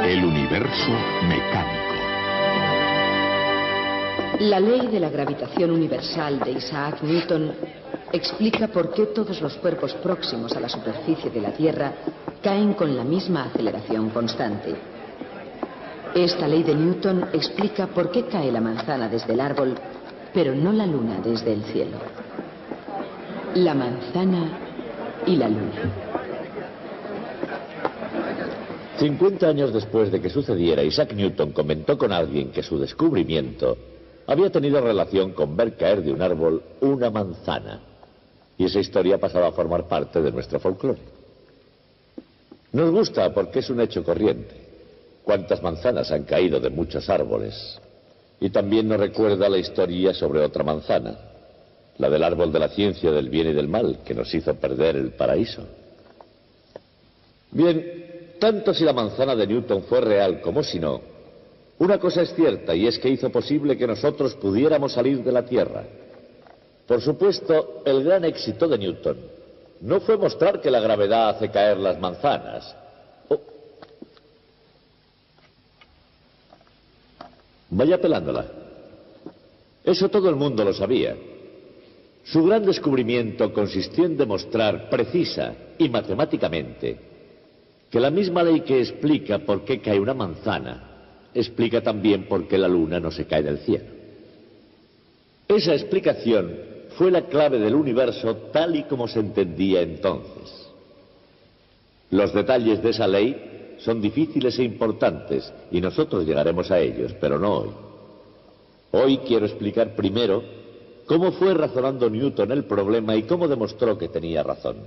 El universo mecánico. La ley de la gravitación universal de Isaac Newton explica por qué todos los cuerpos próximos a la superficie de la Tierra caen con la misma aceleración constante. Esta ley de Newton explica por qué cae la manzana desde el árbol, pero no la luna desde el cielo. La manzana y la luna. 50 años después de que sucediera, Isaac Newton comentó con alguien que su descubrimiento había tenido relación con ver caer de un árbol una manzana. Y esa historia pasaba a formar parte de nuestro folclore. Nos gusta porque es un hecho corriente. Cuántas manzanas han caído de muchos árboles. Y también nos recuerda la historia sobre otra manzana, la del árbol de la ciencia del bien y del mal, que nos hizo perder el paraíso. Bien, tanto si la manzana de Newton fue real como si no, una cosa es cierta, y es que hizo posible que nosotros pudiéramos salir de la Tierra. Por supuesto, el gran éxito de Newton no fue mostrar que la gravedad hace caer las manzanas. Vaya pelándola. Eso todo el mundo lo sabía. Su gran descubrimiento consistió en demostrar precisa y matemáticamente que la misma ley que explica por qué cae una manzana explica también por qué la luna no se cae del cielo. Esa explicación fue la clave del universo tal y como se entendía entonces. Los detalles de esa ley son difíciles e importantes y nosotros llegaremos a ellos, pero no hoy. Hoy quiero explicar primero cómo fue razonando Newton el problema y cómo demostró que tenía razón.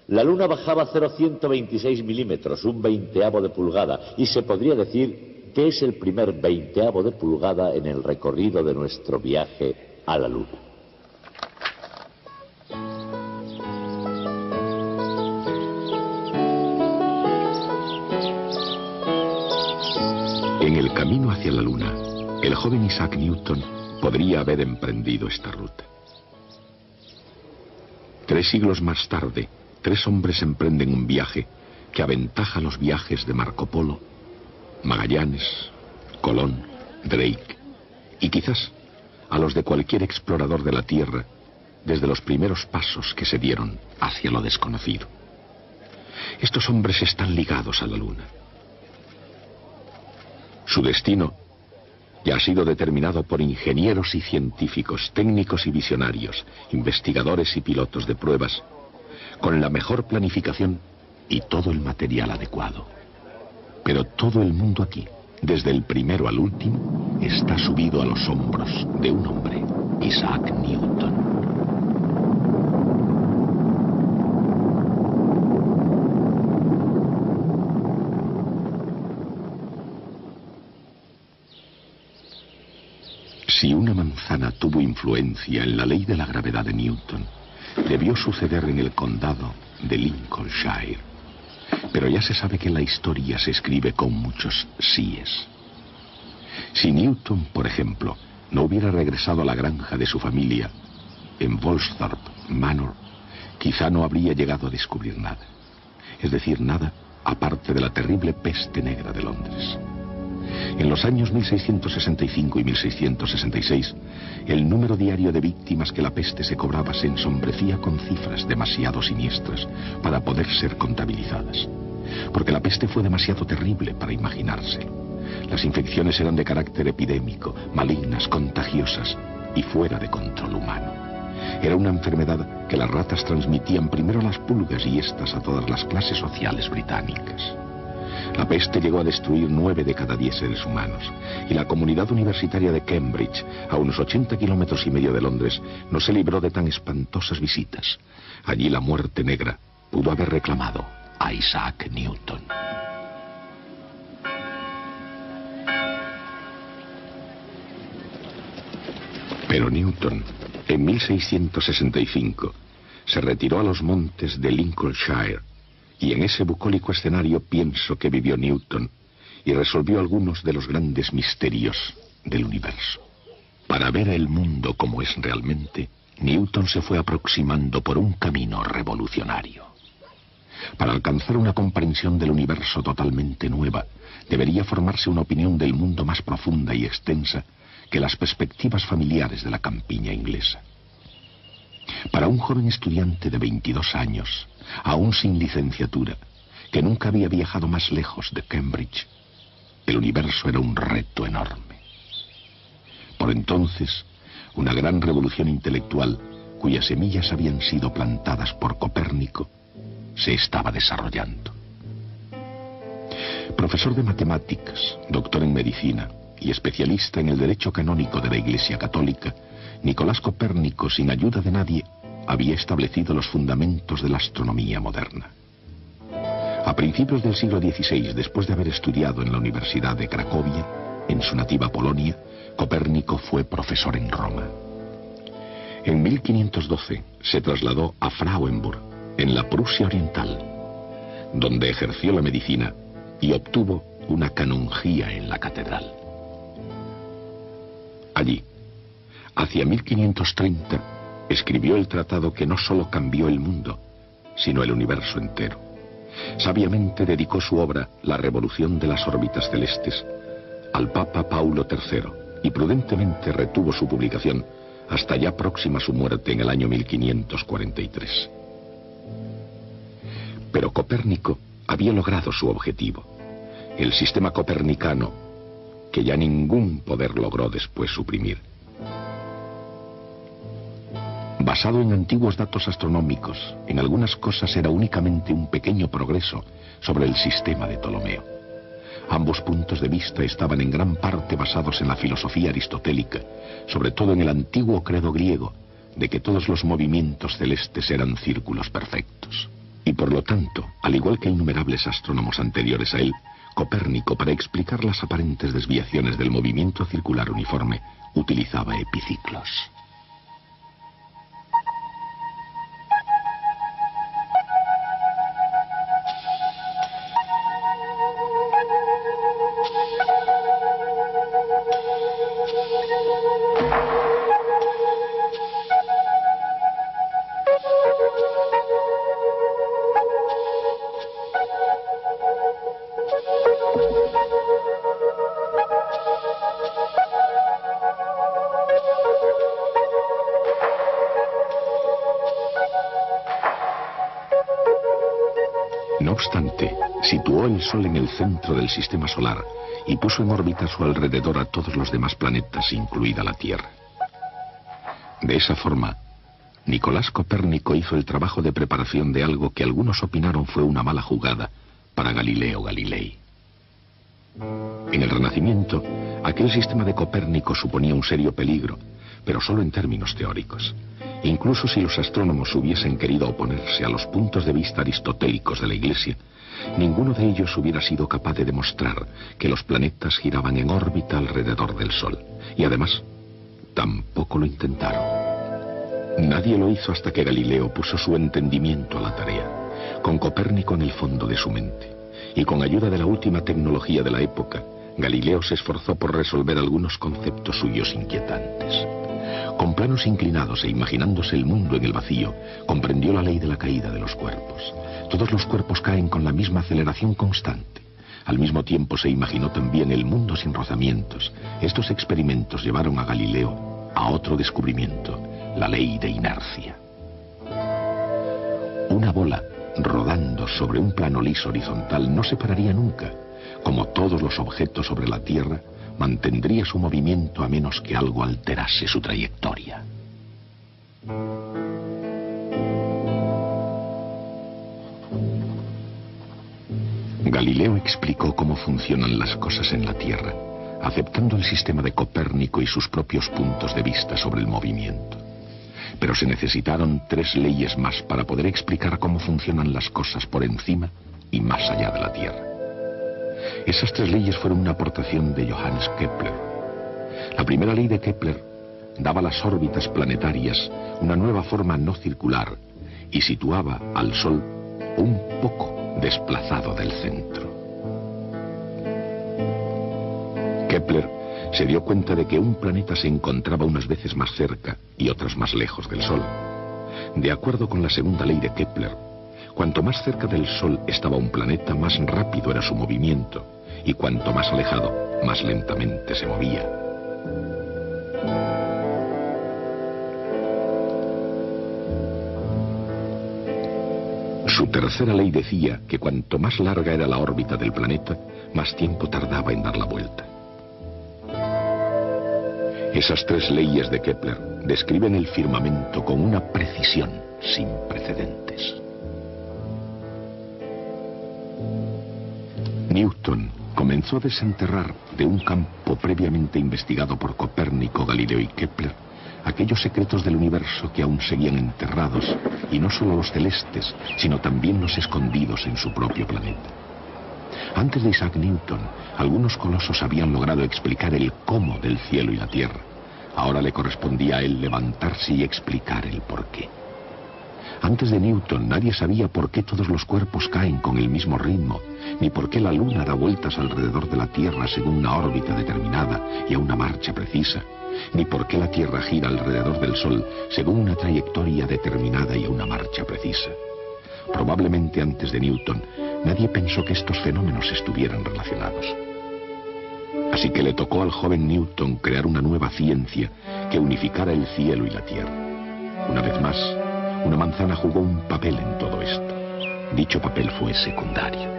La luna bajaba 0,126 milímetros, un veinteavo de pulgada, y se podría decir que es el primer veinteavo de pulgada en el recorrido de nuestro viaje a la luna. En el camino hacia la luna, el joven Isaac Newton podría haber emprendido esta ruta. 3 siglos más tarde, 3 hombres emprenden un viaje que aventaja los viajes de Marco Polo, Magallanes, Colón, Drake y quizás a los de cualquier explorador de la Tierra desde los primeros pasos que se dieron hacia lo desconocido. Estos hombres están ligados a la luna. Su destino ya ha sido determinado por ingenieros y científicos, técnicos y visionarios, investigadores y pilotos de pruebas, con la mejor planificación y todo el material adecuado. Pero todo el mundo aquí, desde el primero al último, está subido a los hombros de un hombre, Isaac Newton. Si una manzana tuvo influencia en la ley de la gravedad de Newton, debió suceder en el condado de Lincolnshire. Pero ya se sabe que la historia se escribe con muchos síes. Si Newton, por ejemplo, no hubiera regresado a la granja de su familia en Woolsthorpe Manor, quizá no habría llegado a descubrir nada. Es decir, nada aparte de la terrible peste negra de Londres. En los años 1665 y 1666, el número diario de víctimas que la peste se cobraba se ensombrecía con cifras demasiado siniestras para poder ser contabilizadas. Porque la peste fue demasiado terrible para imaginárselo. Las infecciones eran de carácter epidémico, malignas, contagiosas y fuera de control humano. Era una enfermedad que las ratas transmitían primero a las pulgas y estas a todas las clases sociales británicas. La peste llegó a destruir 9 de cada 10 seres humanos, y la comunidad universitaria de Cambridge, a unos 80 kilómetros y medio de Londres, no se libró de tan espantosas visitas. Allí la muerte negra pudo haber reclamado a Isaac Newton. Pero Newton, en 1665, se retiró a los montes de Lincolnshire, y en ese bucólico escenario pienso que vivió Newton y resolvió algunos de los grandes misterios del universo. Para ver el mundo como es realmente, Newton se fue aproximando por un camino revolucionario. Para alcanzar una comprensión del universo totalmente nueva, debería formarse una opinión del mundo más profunda y extensa que las perspectivas familiares de la campiña inglesa. Para un joven estudiante de 22 años, aún sin licenciatura, que nunca había viajado más lejos de Cambridge, el universo era un reto enorme. Por entonces, una gran revolución intelectual, cuyas semillas habían sido plantadas por Copérnico, se estaba desarrollando. Profesor de matemáticas, doctor en medicina y especialista en el derecho canónico de la Iglesia Católica, Nicolás Copérnico, sin ayuda de nadie, había establecido los fundamentos de la astronomía moderna. A principios del siglo XVI, después de haber estudiado en la Universidad de Cracovia, en su nativa Polonia, Copérnico fue profesor en Roma. En 1512 se trasladó a Frauenburg, en la Prusia Oriental, donde ejerció la medicina y obtuvo una canonjía en la catedral. Allí, hacia 1530, escribió el tratado que no solo cambió el mundo, sino el universo entero. Sabiamente dedicó su obra, La revolución de las órbitas celestes, al Papa Paulo III, y prudentemente retuvo su publicación hasta ya próxima su muerte en el año 1543. Pero Copérnico había logrado su objetivo, el sistema copernicano, que ya ningún poder logró después suprimir. Basado en antiguos datos astronómicos, en algunas cosas era únicamente un pequeño progreso sobre el sistema de Ptolomeo. Ambos puntos de vista estaban en gran parte basados en la filosofía aristotélica, sobre todo en el antiguo credo griego, de que todos los movimientos celestes eran círculos perfectos. Y por lo tanto, al igual que innumerables astrónomos anteriores a él, Copérnico, para explicar las aparentes desviaciones del movimiento circular uniforme, utilizaba epiciclos. No obstante, situó el Sol en el centro del sistema solar y puso en órbita a su alrededor a todos los demás planetas, incluida la Tierra. De esa forma, Nicolás Copérnico hizo el trabajo de preparación de algo que algunos opinaron fue una mala jugada para Galileo Galilei. En el Renacimiento, aquel sistema de Copérnico suponía un serio peligro, pero solo en términos teóricos. Incluso si los astrónomos hubiesen querido oponerse a los puntos de vista aristotélicos de la Iglesia, ninguno de ellos hubiera sido capaz de demostrar que los planetas giraban en órbita alrededor del Sol. Y además, tampoco lo intentaron. Nadie lo hizo hasta que Galileo puso su entendimiento a la tarea, con Copérnico en el fondo de su mente. Y con ayuda de la última tecnología de la época, Galileo se esforzó por resolver algunos conceptos suyos inquietantes. Con planos inclinados e imaginándose el mundo en el vacío, comprendió la ley de la caída de los cuerpos. Todos los cuerpos caen con la misma aceleración constante. Al mismo tiempo se imaginó también el mundo sin rozamientos. Estos experimentos llevaron a Galileo a otro descubrimiento, la ley de inercia. Una bola rodando sobre un plano liso horizontal no se pararía nunca. Como todos los objetos sobre la Tierra, mantendría su movimiento a menos que algo alterase su trayectoria. Galileo explicó cómo funcionan las cosas en la Tierra, aceptando el sistema de Copérnico y sus propios puntos de vista sobre el movimiento. Pero se necesitaron 3 leyes más para poder explicar cómo funcionan las cosas por encima y más allá de la Tierra. Esas 3 leyes fueron una aportación de Johannes Kepler. La primera ley de Kepler daba a las órbitas planetarias una nueva forma no circular y situaba al Sol un poco desplazado del centro. Kepler se dio cuenta de que un planeta se encontraba unas veces más cerca y otras más lejos del Sol. De acuerdo con la segunda ley de Kepler, Cuanto más cerca del Sol estaba un planeta, más rápido era su movimiento, y cuanto más alejado, más lentamente se movía. Su tercera ley decía que cuanto más larga era la órbita del planeta, más tiempo tardaba en dar la vuelta. Esas tres leyes de Kepler describen el firmamento con una precisión sin precedentes. Newton comenzó a desenterrar de un campo previamente investigado por Copérnico, Galileo y Kepler aquellos secretos del universo que aún seguían enterrados, y no solo los celestes, sino también los escondidos en su propio planeta. Antes de Isaac Newton, algunos colosos habían logrado explicar el cómo del cielo y la tierra. Ahora le correspondía a él levantarse y explicar el porqué. Antes de Newton, nadie sabía por qué todos los cuerpos caen con el mismo ritmo, ni por qué la Luna da vueltas alrededor de la Tierra según una órbita determinada y a una marcha precisa, ni por qué la Tierra gira alrededor del Sol según una trayectoria determinada y a una marcha precisa. Probablemente antes de Newton, nadie pensó que estos fenómenos estuvieran relacionados. Así que le tocó al joven Newton crear una nueva ciencia que unificara el cielo y la Tierra. Una vez más, una manzana jugó un papel en todo esto. Dicho papel fue secundario.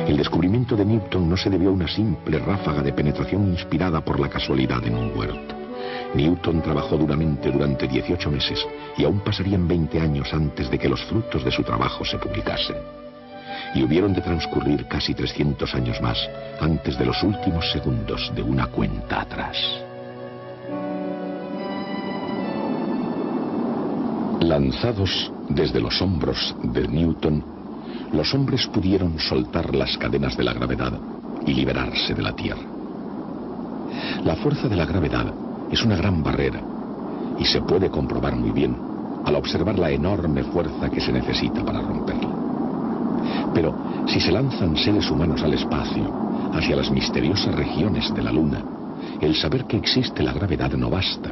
El descubrimiento de Newton no se debió a una simple ráfaga de penetración inspirada por la casualidad en un huerto. Newton trabajó duramente durante 18 meses y aún pasarían 20 años antes de que los frutos de su trabajo se publicasen. Y hubieron de transcurrir casi 300 años más antes de los últimos segundos de una cuenta atrás. Lanzados desde los hombros de Newton, los hombres pudieron soltar las cadenas de la gravedad y liberarse de la Tierra. La fuerza de la gravedad es una gran barrera y se puede comprobar muy bien al observar la enorme fuerza que se necesita para romperla. Pero si se lanzan seres humanos al espacio, hacia las misteriosas regiones de la Luna, el saber que existe la gravedad no basta.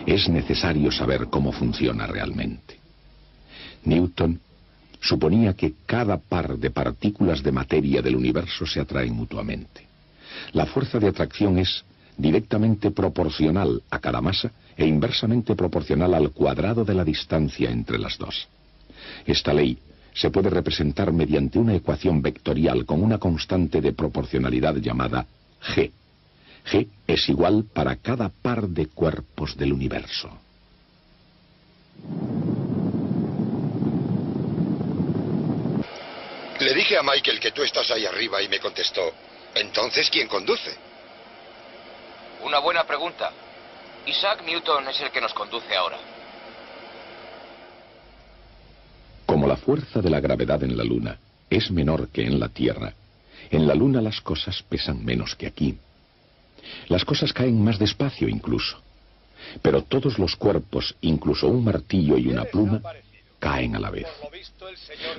Es necesario saber cómo funciona realmente. Newton suponía que cada par de partículas de materia del universo se atraen mutuamente. La fuerza de atracción es directamente proporcional a cada masa e inversamente proporcional al cuadrado de la distancia entre las dos. Esta ley se puede representar mediante una ecuación vectorial con una constante de proporcionalidad llamada G. G es igual para cada par de cuerpos del universo. Le dije a Michael que tú estás ahí arriba y me contestó, ¿entonces quién conduce? Una buena pregunta. Isaac Newton es el que nos conduce ahora. Como la fuerza de la gravedad en la Luna es menor que en la Tierra, en la Luna las cosas pesan menos que aquí. Las cosas caen más despacio incluso. Pero todos los cuerpos, incluso un martillo y una pluma, caen a la vez.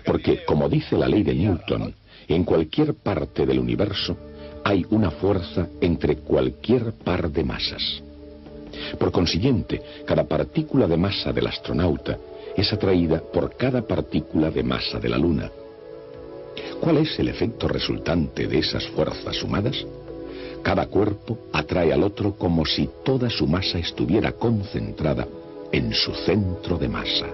Porque, como dice la ley de Newton, en cualquier parte del universo hay una fuerza entre cualquier par de masas. Por consiguiente, cada partícula de masa del astronauta es atraída por cada partícula de masa de la Luna. ¿Cuál es el efecto resultante de esas fuerzas sumadas? Cada cuerpo atrae al otro como si toda su masa estuviera concentrada en su centro de masa.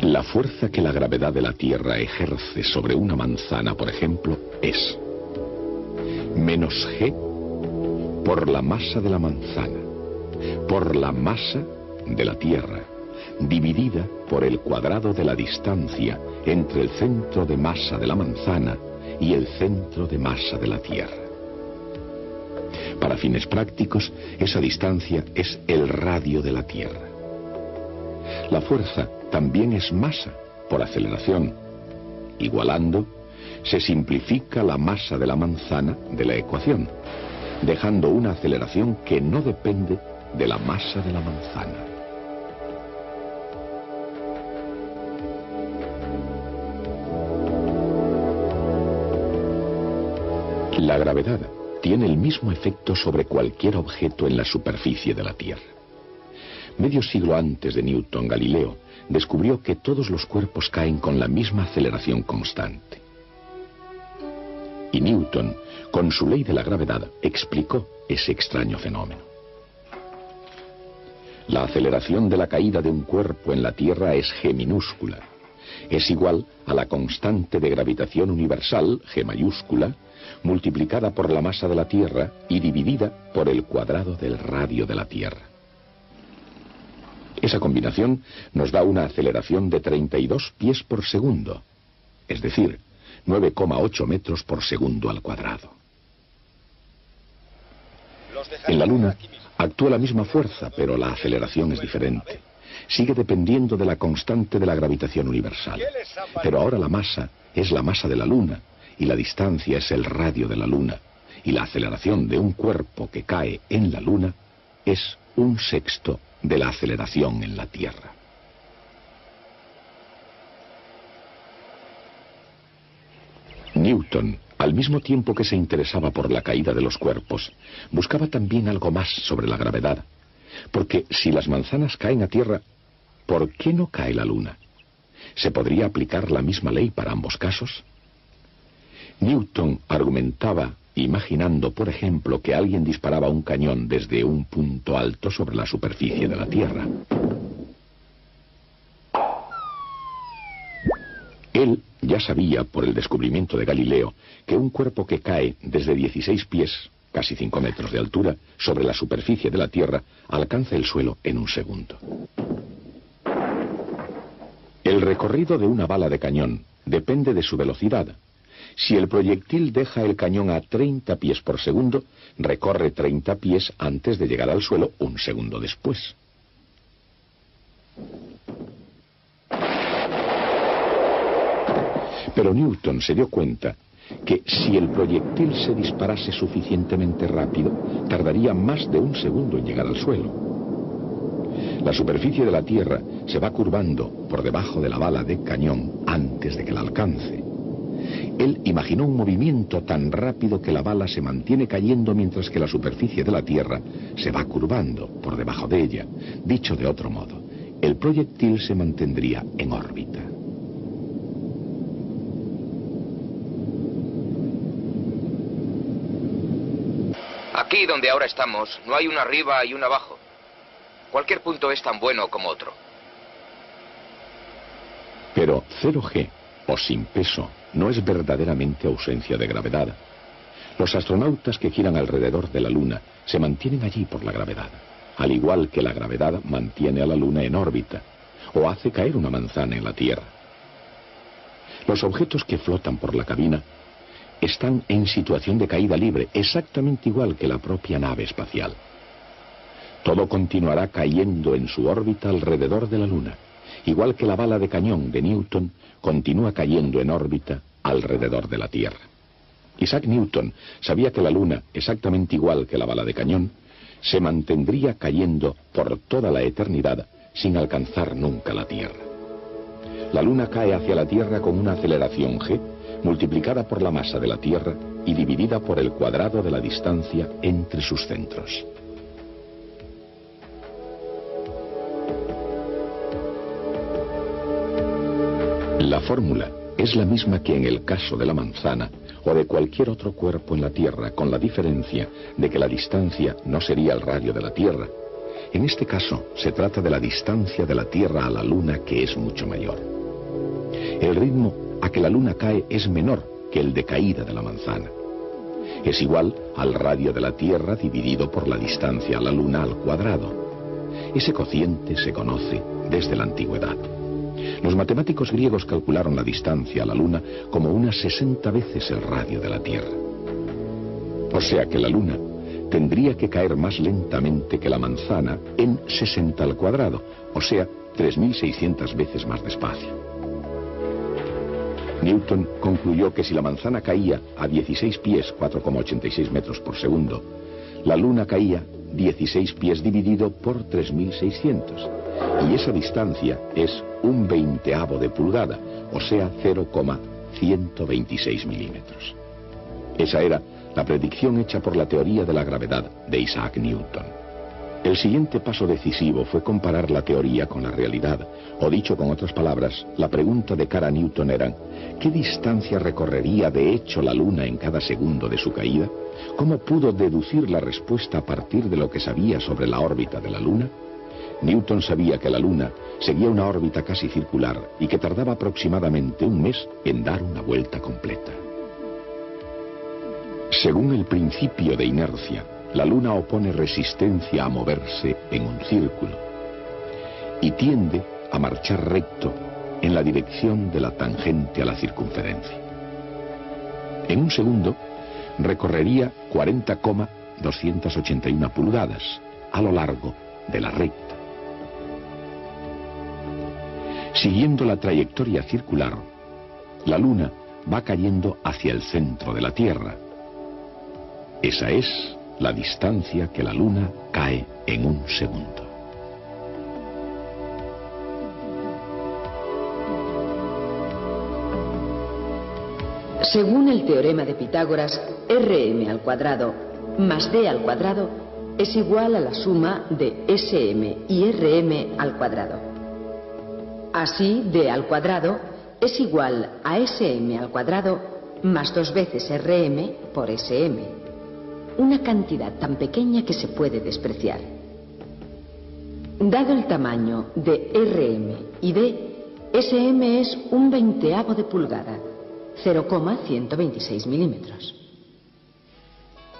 La fuerza que la gravedad de la Tierra ejerce sobre una manzana, por ejemplo, es menos G por la masa de la manzana, por la masa de la Tierra, dividida por el cuadrado de la distancia entre el centro de masa de la manzana y el centro de masa de la Tierra. Para fines prácticos, esa distancia es el radio de la Tierra. La fuerza también es masa por aceleración. Igualando, se simplifica la masa de la manzana de la ecuación, dejando una aceleración que no depende de la masa de la manzana. La gravedad tiene el mismo efecto sobre cualquier objeto en la superficie de la Tierra. Medio siglo antes de Newton, Galileo descubrió que todos los cuerpos caen con la misma aceleración constante. Y Newton, con su ley de la gravedad, explicó ese extraño fenómeno. La aceleración de la caída de un cuerpo en la Tierra es g minúscula. Es igual a la constante de gravitación universal, g mayúscula, multiplicada por la masa de la Tierra y dividida por el cuadrado del radio de la Tierra. Esa combinación nos da una aceleración de 32 pies por segundo, es decir, 9,8 metros por segundo al cuadrado. En la Luna actúa la misma fuerza, pero la aceleración es diferente. Sigue dependiendo de la constante de la gravitación universal. Pero ahora la masa es la masa de la Luna, y la distancia es el radio de la Luna, y la aceleración de un cuerpo que cae en la Luna es 1/6 de la aceleración en la Tierra. Newton, al mismo tiempo que se interesaba por la caída de los cuerpos, buscaba también algo más sobre la gravedad, porque si las manzanas caen a tierra, ¿por qué no cae la Luna? ¿Se podría aplicar la misma ley para ambos casos? Newton argumentaba imaginando, por ejemplo, que alguien disparaba un cañón desde un punto alto sobre la superficie de la Tierra. Él ya sabía, por el descubrimiento de Galileo, que un cuerpo que cae desde 16 pies, casi 5 metros de altura, sobre la superficie de la Tierra, alcanza el suelo en 1 segundo. El recorrido de una bala de cañón depende de su velocidad. Si el proyectil deja el cañón a 30 pies por segundo, recorre 30 pies antes de llegar al suelo 1 segundo después. Pero Newton se dio cuenta que si el proyectil se disparase suficientemente rápido, tardaría más de 1 segundo en llegar al suelo. La superficie de la Tierra se va curvando por debajo de la bala de cañón antes de que la alcance. Él imaginó un movimiento tan rápido que la bala se mantiene cayendo mientras que la superficie de la Tierra se va curvando por debajo de ella. Dicho de otro modo, el proyectil se mantendría en órbita. Aquí donde ahora estamos, no hay una arriba y una abajo. Cualquier punto es tan bueno como otro. Pero 0G, o sin peso, no es verdaderamente ausencia de gravedad. Los astronautas que giran alrededor de la Luna se mantienen allí por la gravedad, al igual que la gravedad mantiene a la Luna en órbita, o hace caer una manzana en la Tierra. Los objetos que flotan por la cabina están en situación de caída libre, exactamente igual que la propia nave espacial. Todo continuará cayendo en su órbita alrededor de la Luna, igual que la bala de cañón de Newton continúa cayendo en órbita alrededor de la Tierra. Isaac Newton sabía que la Luna, exactamente igual que la bala de cañón, se mantendría cayendo por toda la eternidad sin alcanzar nunca la Tierra. La Luna cae hacia la Tierra con una aceleración g multiplicada por la masa de la Tierra y dividida por el cuadrado de la distancia entre sus centros. La fórmula es la misma que en el caso de la manzana o de cualquier otro cuerpo en la Tierra, con la diferencia de que la distancia no sería el radio de la Tierra. En este caso se trata de la distancia de la Tierra a la Luna, que es mucho mayor. El ritmo a que la Luna cae es menor que el de caída de la manzana. Es igual al radio de la Tierra dividido por la distancia a la Luna al cuadrado. Ese cociente se conoce desde la antigüedad. Los matemáticos griegos calcularon la distancia a la Luna como unas 60 veces el radio de la Tierra. O sea que la Luna tendría que caer más lentamente que la manzana en 60 al cuadrado, o sea, 3.600 veces más despacio. Newton concluyó que si la manzana caía a 16 pies, 4,86 metros por segundo, la Luna caía 16 pies dividido por 3.600. Y esa distancia es 1/20 de pulgada, o sea, 0,126 milímetros. Esa era la predicción hecha por la teoría de la gravedad de Isaac Newton. El siguiente paso decisivo fue comparar la teoría con la realidad, o dicho con otras palabras, la pregunta de cara a Newton era: ¿qué distancia recorrería de hecho la Luna en cada segundo de su caída? ¿Cómo pudo deducir la respuesta a partir de lo que sabía sobre la órbita de la Luna? Newton sabía que la Luna seguía una órbita casi circular y que tardaba aproximadamente un mes en dar una vuelta completa. Según el principio de inercia, la Luna opone resistencia a moverse en un círculo y tiende a marchar recto en la dirección de la tangente a la circunferencia. En un segundo recorrería 40,281 pulgadas a lo largo de la recta. Siguiendo la trayectoria circular, la Luna va cayendo hacia el centro de la Tierra. Esa es la distancia que la Luna cae en un segundo. Según el teorema de Pitágoras, Rm² más D² es igual a la suma de Sm y Rm². Así, D² es igual a Sm² más 2 veces Rm por Sm. Una cantidad tan pequeña que se puede despreciar. Dado el tamaño de Rm y D, Sm es 1/20 de pulgada, 0,126 milímetros.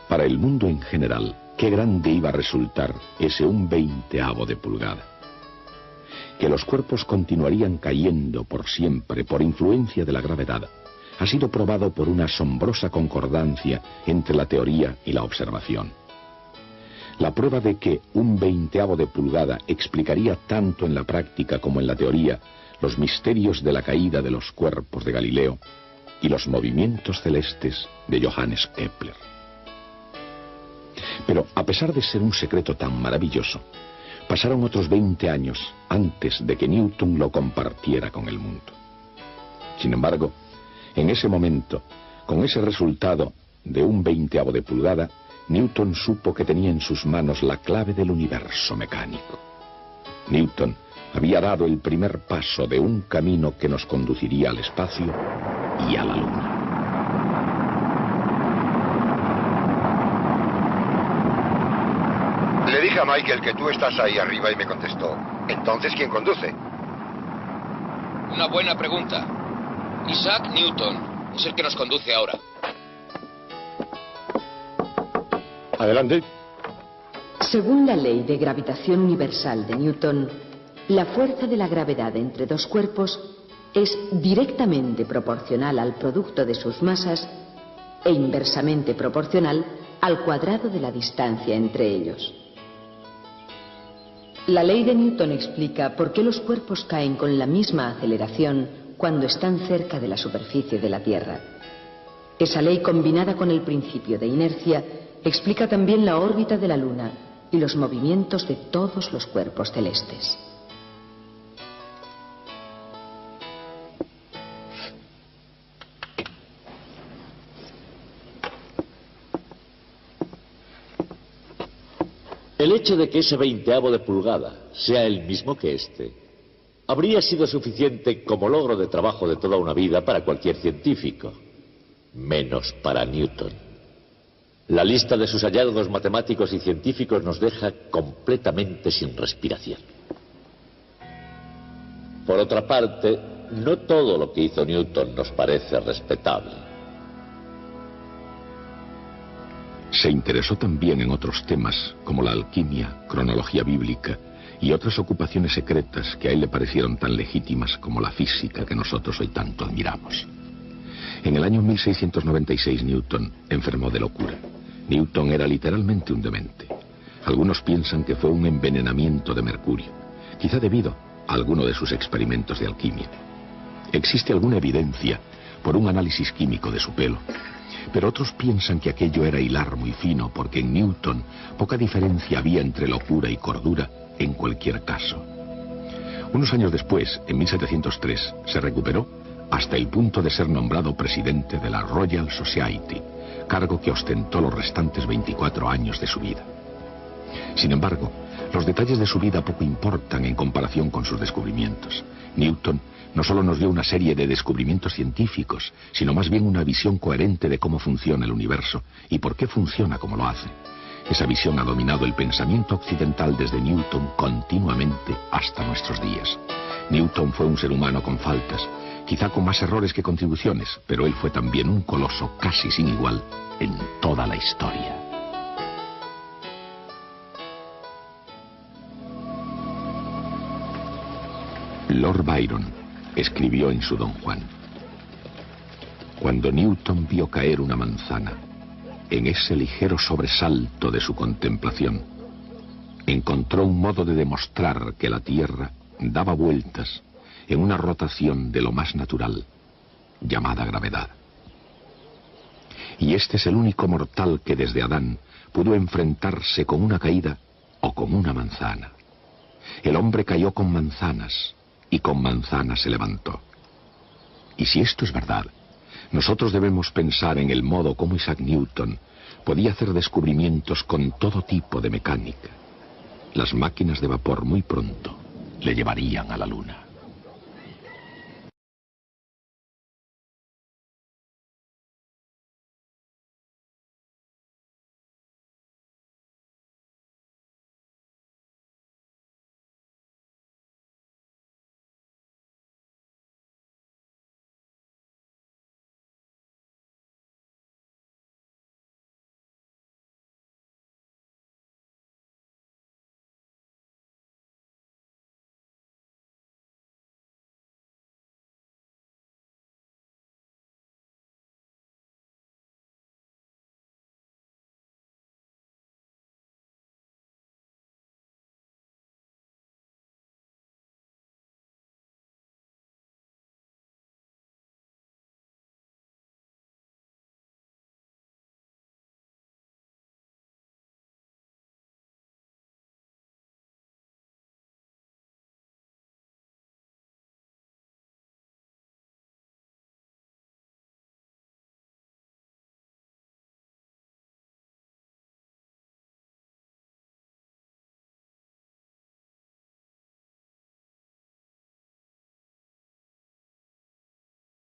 Para el mundo en general, qué grande iba a resultar ese 1/20 de pulgada. Que los cuerpos continuarían cayendo por siempre por influencia de la gravedad ha sido probado por una asombrosa concordancia entre la teoría y la observación. La prueba de que 1/20 de pulgada explicaría tanto en la práctica como en la teoría los misterios de la caída de los cuerpos de Galileo y los movimientos celestes de Johannes Kepler. Pero a pesar de ser un secreto tan maravilloso, pasaron otros 20 años antes de que Newton lo compartiera con el mundo. Sin embargo, en ese momento, con ese resultado de 1/20 de pulgada, Newton supo que tenía en sus manos la clave del universo mecánico. Newton había dado el primer paso de un camino que nos conduciría al espacio y a la Luna. Le dije a Michael que tú estás ahí arriba y me contestó: ¿entonces quién conduce? Una buena pregunta. Isaac Newton es el que nos conduce ahora. Adelante. Según la ley de gravitación universal de Newton, la fuerza de la gravedad entre dos cuerpos es directamente proporcional al producto de sus masas e inversamente proporcional al cuadrado de la distancia entre ellos. La ley de Newton explica por qué los cuerpos caen con la misma aceleración cuando están cerca de la superficie de la Tierra. Esa ley, combinada con el principio de inercia, explica también la órbita de la Luna y los movimientos de todos los cuerpos celestes. El hecho de que ese 20 de pulgada sea el mismo que este habría sido suficiente como logro de trabajo de toda una vida para cualquier científico, menos para Newton. La lista de sus hallazgos matemáticos y científicos nos deja completamente sin respiración. Por otra parte, no todo lo que hizo Newton nos parece respetable. Se interesó también en otros temas como la alquimia, cronología bíblica y otras ocupaciones secretas que a él le parecieron tan legítimas como la física que nosotros hoy tanto admiramos. En el año 1696 Newton enfermó de locura. Newton era literalmente un demente. Algunos piensan que fue un envenenamiento de mercurio, quizá debido a alguno de sus experimentos de alquimia. Existe alguna evidencia por un análisis químico de su pelo, pero otros piensan que aquello era hilar muy fino porque en Newton poca diferencia había entre locura y cordura en cualquier caso. Unos años después, en 1703, se recuperó hasta el punto de ser nombrado presidente de la Royal Society, cargo que ostentó los restantes 24 años de su vida. Sin embargo, los detalles de su vida poco importan en comparación con sus descubrimientos. Newton no solo nos dio una serie de descubrimientos científicos, sino más bien una visión coherente de cómo funciona el universo y por qué funciona como lo hace. Esa visión ha dominado el pensamiento occidental desde Newton continuamente hasta nuestros días. Newton fue un ser humano con faltas, quizá con más errores que contribuciones, pero él fue también un coloso casi sin igual en toda la historia. Lord Byron escribió en su Don Juan: cuando Newton vio caer una manzana, en ese ligero sobresalto de su contemplación, encontró un modo de demostrar que la Tierra daba vueltas en una rotación de lo más natural, llamada gravedad. Y este es el único mortal que desde Adán pudo enfrentarse con una caída o con una manzana. El hombre cayó con manzanas y con manzanas se levantó. Y si esto es verdad, nosotros debemos pensar en el modo como Isaac Newton podía hacer descubrimientos con todo tipo de mecánica. Las máquinas de vapor muy pronto le llevarían a la luna.